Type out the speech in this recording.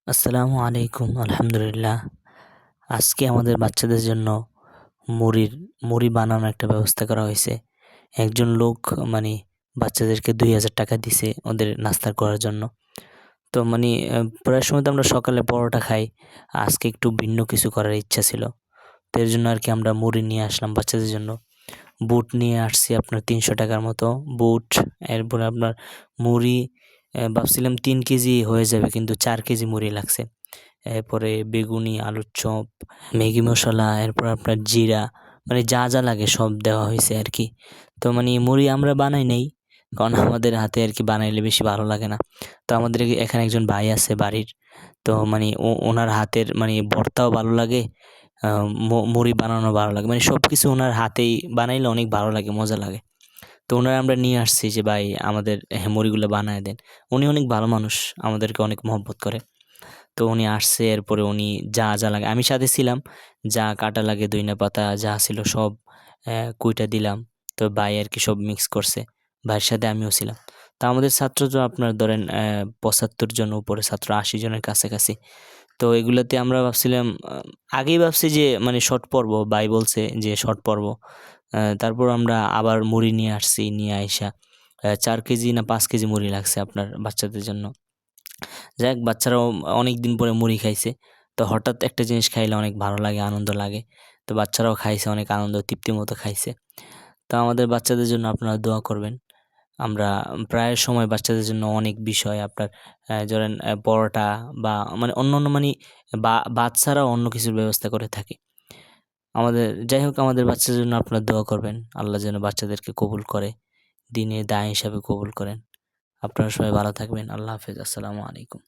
আসসালামু আলাইকুম। আলহামদুলিল্লাহ। আজকে আমাদের বাচ্চাদের জন্য মুড়ির মুড়ি বানানোর একটা ব্যবস্থা করা হয়েছে। একজন লোক মানে বাচ্চাদেরকে ৳২,০০০ দিছে ওদের নাস্তা করার জন্য। তো প্রায় সময় তো আমরা সকালে পরোটা খাই। আজকে একটু ভিন্ন কিছু করার ইচ্ছা ছিল। তো এর জন্য আরকি আমরা মুড়ি নিয়ে আসলাম বাচ্চাদের জন্য। বুট নিয়ে আসছি আপনার ৳৩০০ মতো বুট। এরপরে আপনার মুড়ি ভাবছিলাম ৩ কেজি হয়ে যাবে কিন্তু ৪ কেজি মুড়ি লাগছে। এরপরে বেগুনি, আলুর চপ, ম্যাগি মসলা, এরপর আপনার জিরা যা, যা লাগে সব দেওয়া হইছে আরকি। তো মুড়ি আমরা বানাই নাই। কারণ আমাদের হাতে আরকি বানাইলে বেশি ভালো লাগে না। তো আমাদের এখানে একজন ভাই আছে বাড়ির। তো ওনার হাতের ভর্তাও ভালো লাগে, আ মুড়ি বানানো ভালো লাগে। সবকিছু উনার হাতেই বানাইলে অনেক ভালো লাগে, মজা লাগে। তো উনারে আমরা নিয়ে আসছি যে, "ভাই আমাদের মুড়িগুলা বানায় দেন।" উনি অনেক ভালো মানুষ, আমাদেরকে অনেক মহব্বত করে। তো উনি আসছে, এরপরে উনি যা, যা লাগে আমি সাথে ছিলাম। যা কাটা লাগে ধইনা পাতা যা ছিল সব কুইটা দিলাম। তো ভাই আরকি সব মিক্স করছে। ভাইয়ের সাথে আমিও ছিলাম। তো আমাদের ছাত্র তো আপনার ধরেন ৭৫ জন উপরে ছাত্র, ৮০ জনের কাছাকাছি। তো এগুলাতে আমরা ভাবছিলাম, আগেই ভাবছি যে শর্ট পড়বো। ভাই বলছে যে শর্ট পড়বো। তারপর আমরা আবার মুড়ি নিয়ে আসছি। নিয়ে আইসা ৪ কেজি না ৫ কেজি মুড়ি লাগছে আপনার বাচ্চাদের জন্য। যাই হোক বাচ্চারাও অনেকদিন পরে মুড়ি খাইছে। তো হঠাৎ একটা জিনিস খাইলে অনেক ভালো লাগে, আনন্দ লাগে। তো বাচ্চারাও খাইছে, অনেক আনন্দ তৃপ্তি মতো খাইছে। তো আমাদের বাচ্চাদের জন্য আপনারা দোয়া করবেন। আমরা প্রায় সময় বাচ্চাদের জন্য অনেক বিষয় আপনার ধরেন পরোটা বা অন্যান্য ভাত ছাড়াও অন্য কিছুর ব্যবস্থা করে থাকি। যাই হোক আমাদের বাচ্চাদের জন্য আপনারা দোয়া করবেন। আল্লাহ যেন বাচ্চাদেরকে কবুল করে, দ্বীনের দায়ী হিসাবে কবুল করেন। আপনারা সবাই ভালো থাকবেন। আল্লাহ হাফেজ। আসসালামু আলাইকুম।